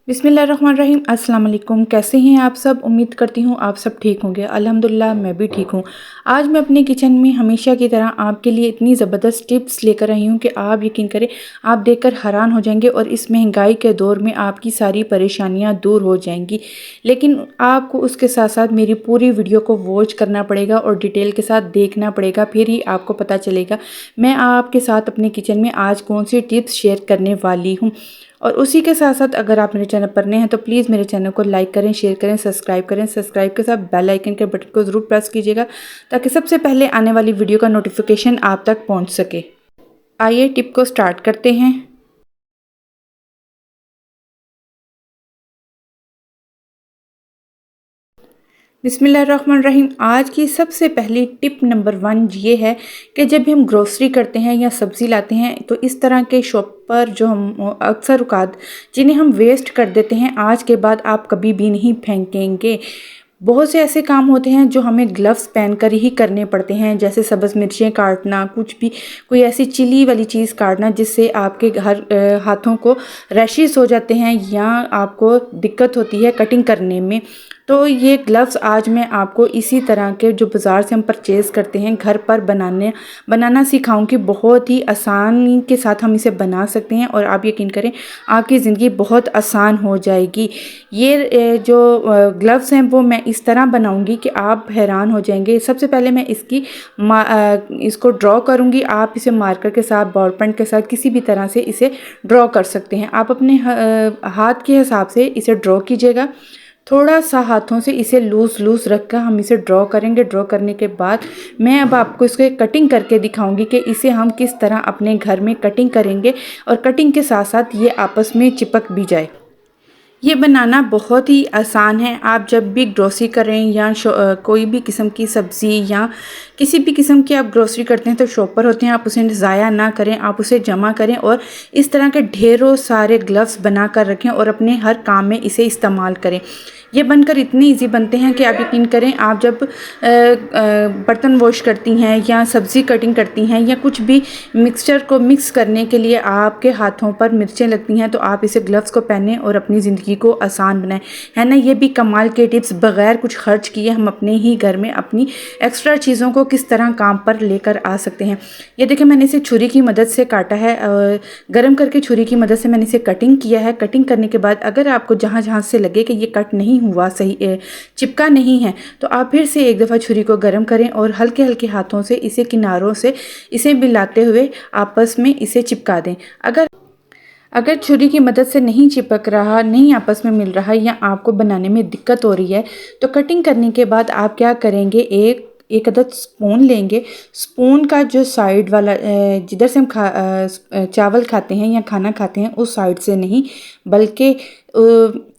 बिस्मिल्लाहिर्रहमानिर्रहीम। अस्सलाम वालेकुम। कैसे हैं आप सब? उम्मीद करती हूँ आप सब ठीक होंगे। अल्हम्दुलिल्लाह मैं भी ठीक हूँ। आज मैं अपने किचन में हमेशा की तरह आपके लिए इतनी ज़बरदस्त टिप्स लेकर आई हूँ कि आप यकीन करें, आप देखकर हैरान हो जाएंगे और इस महंगाई के दौर में आपकी सारी परेशानियाँ दूर हो जाएंगी। लेकिन आपको उसके साथ साथ मेरी पूरी वीडियो को वॉच करना पड़ेगा और डिटेल के साथ देखना पड़ेगा, फिर ही आपको पता चलेगा मैं आपके साथ अपने किचन में आज कौन सी टिप्स शेयर करने वाली हूँ। और उसी के साथ साथ अगर आप मेरे चैनल पर नए हैं तो प्लीज़ मेरे चैनल को लाइक करें, शेयर करें, सब्सक्राइब करें। सब्सक्राइब के साथ बेल आइकन के बटन को ज़रूर प्रेस कीजिएगा ताकि सबसे पहले आने वाली वीडियो का नोटिफिकेशन आप तक पहुंच सके। आइए टिप को स्टार्ट करते हैं। बिस्मिल्लाहिर्रहमानिर्रहीम। आज की सबसे पहली टिप नंबर 1 ये है कि जब भी हम ग्रोसरी करते हैं या सब्ज़ी लाते हैं तो इस तरह के शॉप पर जो हम अक्सर औक़ात जिन्हें हम वेस्ट कर देते हैं, आज के बाद आप कभी भी नहीं फेंकेंगे। बहुत से ऐसे काम होते हैं जो हमें ग्लव्स पहनकर ही करने पड़ते हैं, जैसे सब्ज़ मिर्चें काटना, कुछ भी कोई ऐसी चिली वाली चीज़ काटना जिससे आपके हाथों को रैशेस हो जाते हैं या आपको दिक्कत होती है कटिंग करने में। तो ये ग्लव्स आज मैं आपको इसी तरह के जो बाज़ार से हम परचेज़ करते हैं घर पर बनाना सिखाऊंगी। बहुत ही आसानी के साथ हम इसे बना सकते हैं और आप यकीन करें आपकी ज़िंदगी बहुत आसान हो जाएगी। ये जो ग्लव्स हैं वो मैं इस तरह बनाऊंगी कि आप हैरान हो जाएंगे। सबसे पहले मैं इसको ड्रॉ करूंगी। आप इसे मार्कर के साथ, बॉल पेन के साथ किसी भी तरह से इसे ड्रॉ कर सकते हैं। आप अपने हाथ के हिसाब से इसे ड्रॉ कीजिएगा। थोड़ा सा हाथों से इसे लूज़ रखकर हम इसे ड्रॉ करेंगे। ड्रॉ करने के बाद मैं अब आपको इसको कटिंग करके दिखाऊंगी कि इसे हम किस तरह अपने घर में कटिंग करेंगे और कटिंग के साथ साथ ये आपस में चिपक भी जाए। ये बनाना बहुत ही आसान है। आप जब भी ग्रोसरी करें या कोई भी किस्म की सब्ज़ी या किसी भी किस्म की आप ग्रोसरी करते हैं तो शॉपर होते हैं, आप उसे ज़ाया ना करें, आप उसे जमा करें और इस तरह के ढेरों सारे ग्लव्स बना कर रखें और अपने हर काम में इसे इस्तेमाल करें। ये बनकर इतने इजी बनते हैं कि आप यकीन करें, आप जब बर्तन वॉश करती हैं या सब्ज़ी कटिंग करती हैं या कुछ भी मिक्सचर को मिक्स करने के लिए आपके हाथों पर मिर्चें लगती हैं तो आप इसे ग्लव्स को पहनें और अपनी ज़िंदगी को आसान बनाएं। है ना, ये भी कमाल के टिप्स बग़ैर कुछ खर्च किए हम अपने ही घर में अपनी एक्स्ट्रा चीज़ों को किस तरह काम पर लेकर आ सकते हैं। ये देखिए, मैंने इसे छुरी की मदद से काटा है, गर्म करके छुरी की मदद से मैंने इसे कटिंग किया है। कटिंग करने के बाद अगर आपको जहाँ जहाँ से लगे कि ये कट नहीं हुआ, सही चिपका नहीं है, तो आप फिर से एक दफ़ा छुरी को गर्म करें और हल्के हल्के हाथों से इसे किनारों से इसे मिलाते हुए आपस में इसे चिपका दें। अगर छुरी की मदद से नहीं चिपक रहा, नहीं आपस में मिल रहा या आपको बनाने में दिक्कत हो रही है तो कटिंग करने के बाद आप क्या करेंगे, एक अदद स्पून लेंगे। स्पून का जो साइड वाला जिधर से हम चावल खाते हैं या खाना खाते हैं उस साइड से नहीं, बल्कि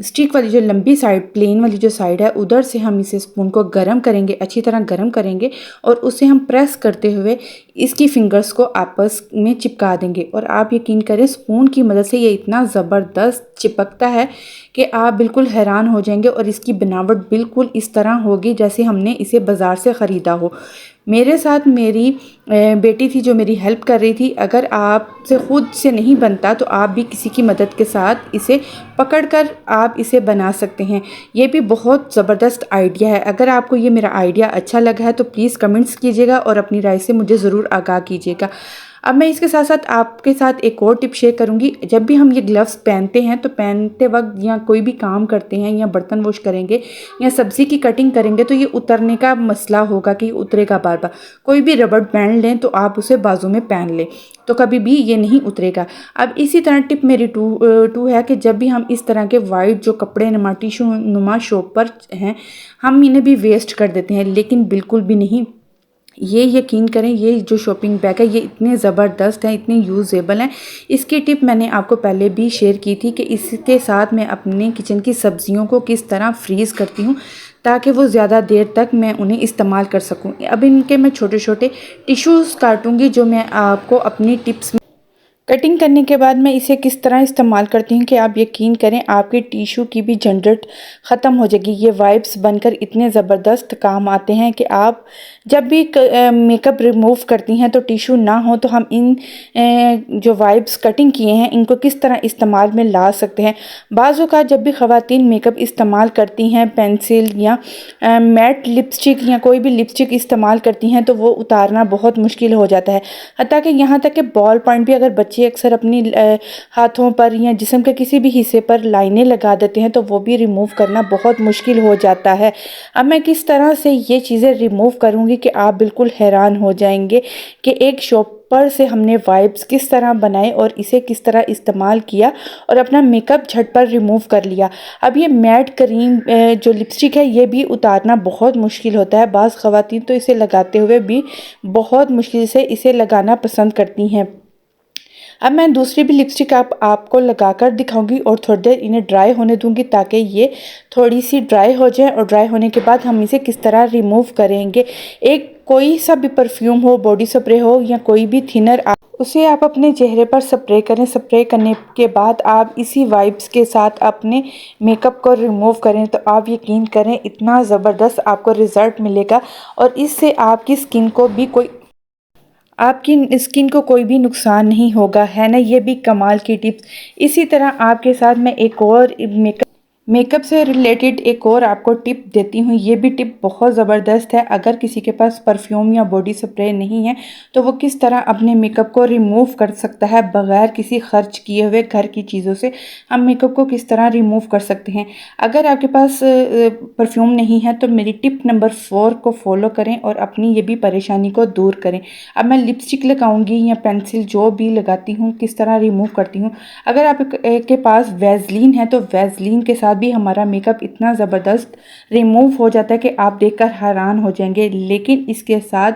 स्टिक वाली जो लंबी साइड, प्लेन वाली जो साइड है, उधर से हम इसे स्पून को गर्म करेंगे, अच्छी तरह गर्म करेंगे और उसे हम प्रेस करते हुए इसकी फिंगर्स को आपस में चिपका देंगे। और आप यकीन करें, स्पून की मदद से ये इतना ज़बरदस्त चिपकता है कि आप बिल्कुल हैरान हो जाएंगे और इसकी बनावट बिल्कुल इस तरह होगी जैसे हमने इसे बाज़ार से ख़रीदा हो। मेरे साथ मेरी बेटी थी जो मेरी हेल्प कर रही थी। अगर आपसे खुद से नहीं बनता तो आप भी किसी की मदद के साथ इसे पकड़कर आप इसे बना सकते हैं। ये भी बहुत ज़बरदस्त आइडिया है। अगर आपको ये मेरा आइडिया अच्छा लगा है तो प्लीज़ कमेंट्स कीजिएगा और अपनी राय से मुझे ज़रूर आगाह कीजिएगा। अब मैं इसके साथ साथ आपके साथ एक और टिप शेयर करूंगी। जब भी हम ये ग्लव्स पहनते हैं तो पहनते वक्त या कोई भी काम करते हैं या बर्तन वॉश करेंगे या सब्ज़ी की कटिंग करेंगे तो ये उतरने का मसला होगा कि उतरेगा बार बार। कोई भी रबड़ बैंड लें तो आप उसे बाजू में पहन लें तो कभी भी ये नहीं उतरेगा। अब इसी तरह टिप मेरी टू है कि जब भी हम इस तरह के वाइट जो कपड़े नुमा टिश्यू नुमा शॉप पर हैं, हम इन्हें भी वेस्ट कर देते हैं, लेकिन बिल्कुल भी नहीं। ये यकीन करें, ये जो शॉपिंग बैग है ये इतने ज़बरदस्त हैं, इतने यूज़ेबल हैं। इसकी टिप मैंने आपको पहले भी शेयर की थी कि इसके साथ मैं अपने किचन की सब्जियों को किस तरह फ्रीज़ करती हूँ ताकि वो ज़्यादा देर तक मैं उन्हें इस्तेमाल कर सकूँ। अब इनके मैं छोटे छोटे टिश्यूज़ काटूँगी जो मैं आपको अपनी टिप्स कटिंग करने के बाद मैं इसे किस तरह इस्तेमाल करती हूँ कि आप यकीन करें आपके टिश्यू की भी झंझट ख़त्म हो जाएगी। ये वाइप्स बनकर इतने ज़बरदस्त काम आते हैं कि आप जब भी मेकअप रिमूव करती हैं तो टिश्यू ना हो तो हम इन जो वाइप्स कटिंग किए हैं इनको किस तरह इस्तेमाल में ला सकते हैं। बाज़ औक़ात जब भी ख़वातीन मेकअप इस्तेमाल करती हैं, पेंसिल या मैट लिपस्टिक या कोई भी लिपस्टिक इस्तेमाल करती हैं तो वो उतारना बहुत मुश्किल हो जाता है। हत्ता कि यहाँ तक कि बॉल पॉइंट भी अगर बच्चे अक्सर अपनी हाथों पर या जिस्म के किसी भी हिस्से पर लाइनें लगा देते हैं तो वो भी रिमूव करना बहुत मुश्किल हो जाता है। अब मैं किस तरह से ये चीज़ें रिमूव करूँगी कि आप बिल्कुल हैरान हो जाएंगे कि एक शॉपर से हमने वाइप्स किस तरह बनाए और इसे किस तरह इस्तेमाल किया और अपना मेकअप झट पर रिमूव कर लिया। अब ये मैट क्रीम जो लिपस्टिक है ये भी उतारना बहुत मुश्किल होता है। बाज़ ख़वातीन तो इसे लगाते हुए भी बहुत मुश्किल से इसे लगाना पसंद करती हैं। अब मैं दूसरी भी लिपस्टिक आपको लगाकर दिखाऊंगी और थोड़ी देर इन्हें ड्राई होने दूंगी ताकि ये थोड़ी सी ड्राई हो जाए और ड्राई होने के बाद हम इसे किस तरह रिमूव करेंगे। एक कोई सा भी परफ्यूम हो, बॉडी स्प्रे हो या कोई भी थिनर, उसे आप अपने चेहरे पर स्प्रे करें। स्प्रे करने के बाद आप इसी वाइप्स के साथ अपने मेकअप को रिमूव करें तो आप यकीन करें इतना ज़बरदस्त आपको रिज़ल्ट मिलेगा और इससे आपकी स्किन को कोई भी नुकसान नहीं होगा, है ना। ये भी कमाल की टिप्स। इसी तरह आपके साथ मैं एक और मेकअप से रिलेटेड एक और आपको टिप देती हूँ। ये भी टिप बहुत ज़बरदस्त है। अगर किसी के पास परफ्यूम या बॉडी स्प्रे नहीं है तो वो किस तरह अपने मेकअप को रिमूव कर सकता है बग़ैर किसी खर्च किए हुए। घर की चीज़ों से हम मेकअप को किस तरह रिमूव कर सकते हैं। अगर आपके पास परफ्यूम नहीं है तो मेरी टिप नंबर 4 को फॉलो करें और अपनी ये भी परेशानी को दूर करें। अब मैं लिपस्टिक लगाऊंगी या पेंसिल जो भी लगाती हूँ किस तरह रिमूव करती हूँ। अगर आपके पास वैसलीन है तो वैसलीन के साथ भी हमारा मेकअप इतना ज़बरदस्त रिमूव हो जाता है कि आप देखकर हैरान हो जाएंगे। लेकिन इसके साथ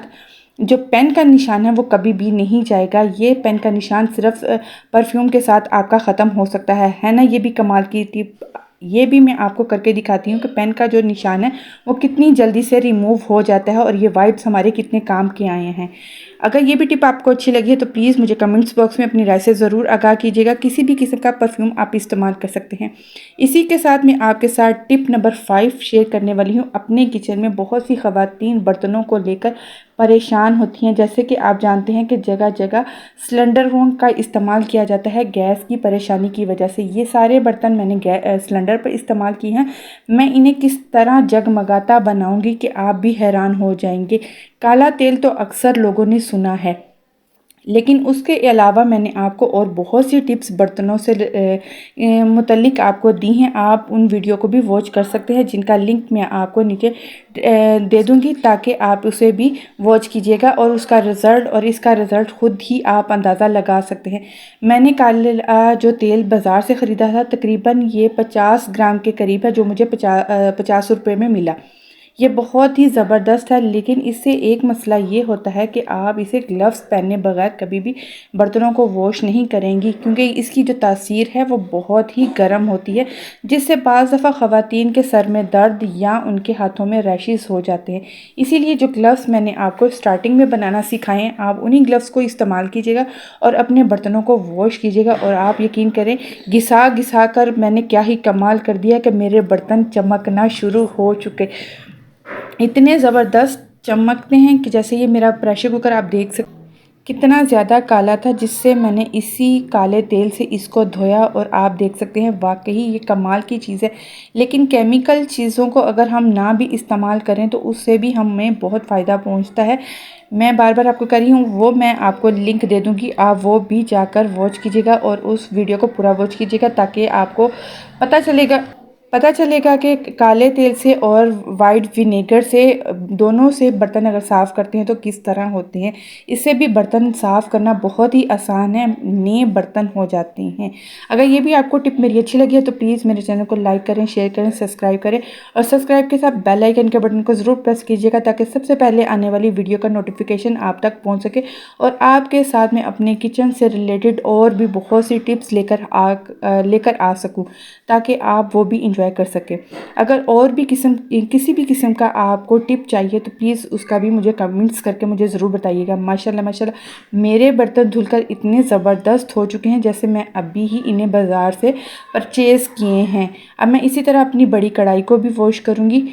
जो पेन का निशान है वो कभी भी नहीं जाएगा। ये पेन का निशान सिर्फ परफ्यूम के साथ आपका ख़त्म हो सकता है ना। ये भी कमाल की टिप। ये भी मैं आपको करके दिखाती हूँ कि पेन का जो निशान है वो कितनी जल्दी से रिमूव हो जाता है और ये वाइप्स हमारे कितने काम के आए हैं। अगर ये भी टिप आपको अच्छी लगी है तो प्लीज़ मुझे कमेंट्स बॉक्स में अपनी राय से ज़रूर आगाह कीजिएगा। किसी भी किस्म का परफ्यूम आप इस्तेमाल कर सकते हैं। इसी के साथ मैं आपके साथ टिप नंबर 5 शेयर करने वाली हूँ। अपने किचन में बहुत सी ख़वातीन बर्तनों को लेकर परेशान होती हैं। जैसे कि आप जानते हैं कि जगह जगह सिलेंडरों का इस्तेमाल किया जाता है गैस की परेशानी की वजह से। ये सारे बर्तन मैंने सिलेंडर पर इस्तेमाल किए हैं। मैं इन्हें किस तरह जगमगाता बनाऊंगी कि आप भी हैरान हो जाएंगे। काला तेल तो अक्सर लोगों ने सुना है, लेकिन उसके अलावा मैंने आपको और बहुत सी टिप्स बर्तनों से मुतल्लिक आपको दी हैं। आप उन वीडियो को भी वॉच कर सकते हैं जिनका लिंक मैं आपको नीचे दे दूंगी ताकि आप उसे भी वॉच कीजिएगा और उसका रिज़ल्ट और इसका रिज़ल्ट ख़ुद ही आप अंदाज़ा लगा सकते हैं। मैंने कल जो तेल बाज़ार से ख़रीदा था तकरीबन ये 50 ग्राम के करीब है जो मुझे 50 रुपये में मिला। ये बहुत ही ज़बरदस्त है। लेकिन इससे एक मसला ये होता है कि आप इसे ग्लव्स पहने बगैर कभी भी बर्तनों को वॉश नहीं करेंगी क्योंकि इसकी जो तासीर है वो बहुत ही गर्म होती है जिससे बाज़ दफ़ा ख़वातीन के सर में दर्द या उनके हाथों में रैशेस हो जाते हैं। इसीलिए जो ग्लव्स मैंने आपको स्टार्टिंग में बनाना सिखाए हैं आप उन्हीं ग्लव्स को इस्तेमाल कीजिएगा और अपने बर्तनों को वॉश कीजिएगा। और आप यकीन करें घिसा घिसा कर मैंने क्या ही कमाल कर दिया कि मेरे बर्तन चमकना शुरू हो चुके। इतने ज़बरदस्त चमकते हैं कि जैसे ये मेरा प्रेशर कुकर आप देख सकते कितना ज़्यादा काला था जिससे मैंने इसी काले तेल से इसको धोया और आप देख सकते हैं वाकई ये कमाल की चीज़ है। लेकिन केमिकल चीज़ों को अगर हम ना भी इस्तेमाल करें तो उससे भी हमें बहुत फ़ायदा पहुंचता है। मैं बार बार आपको कर रही हूँ वो मैं आपको लिंक दे दूँगी, आप वो भी जाकर वॉच कीजिएगा और उस वीडियो को पूरा वॉच कीजिएगा ताकि आपको पता चलेगा कि काले तेल से और वाइट विनेगर से दोनों से बर्तन अगर साफ़ करते हैं तो किस तरह होते हैं। इससे भी बर्तन साफ़ करना बहुत ही आसान है, नए बर्तन हो जाते हैं। अगर ये भी आपको टिप मेरी अच्छी लगी है तो प्लीज़ मेरे चैनल को लाइक करें, शेयर करें, सब्सक्राइब करें और सब्सक्राइब के साथ बेल आइकन के बटन को ज़रूर प्रेस कीजिएगा ताकि सबसे पहले आने वाली वीडियो का नोटिफिकेशन आप तक पहुँच सके और आपके साथ में अपने किचन से रिलेटेड और भी बहुत सी टिप्स लेकर आ सकूँ ताकि आप वो भी इंजॉय इंजॉय कर सकें। अगर और भी किसी भी किस्म का आपको टिप चाहिए तो प्लीज़ उसका भी मुझे कमेंट्स करके मुझे ज़रूर बताइएगा। माशाल्लाह माशाल्लाह मेरे बर्तन धुलकर इतने ज़बरदस्त हो चुके हैं जैसे मैं अभी ही इन्हें बाज़ार से परचेज़ किए हैं। अब मैं इसी तरह अपनी बड़ी कढ़ाई को भी वॉश करूँगी।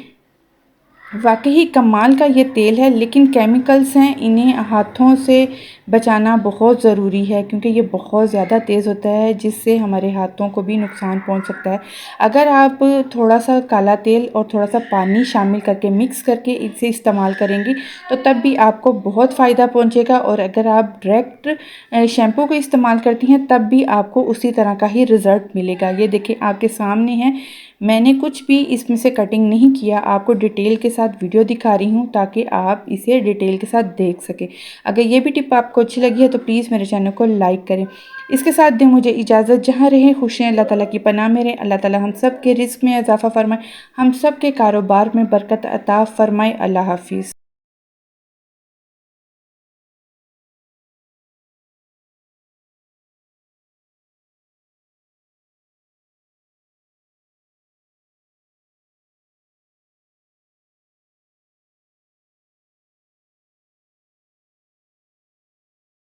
वाकई कमाल का ये तेल है, लेकिन केमिकल्स हैं, इन्हें हाथों से बचाना बहुत ज़रूरी है क्योंकि ये बहुत ज़्यादा तेज़ होता है जिससे हमारे हाथों को भी नुकसान पहुंच सकता है। अगर आप थोड़ा सा काला तेल और थोड़ा सा पानी शामिल करके मिक्स करके इसे इस्तेमाल करेंगी तो तब भी आपको बहुत फ़ायदा पहुंचेगा, और अगर आप डायरेक्ट शैम्पू को इस्तेमाल करती हैं तब भी आपको उसी तरह का ही रिज़ल्ट मिलेगा। ये देखिए आपके सामने है, मैंने कुछ भी इसमें से कटिंग नहीं किया, आपको डिटेल के साथ वीडियो दिखा रही हूँ ताकि आप इसे डिटेल के साथ देख सकें। अगर ये भी टिप आपको अच्छी लगी है तो प्लीज़ मेरे चैनल को लाइक करें। इसके साथ दें मुझे इजाज़त, जहाँ रहें खुश रहें, अल्लाह ताला की पनाह में रहें। अल्लाह ताला हम सब के रिज़्क़ में इजाफ़ा फरमाए, हम सब के कारोबार में बरकत अता फरमाए। अल्लाह हाफ़िज़।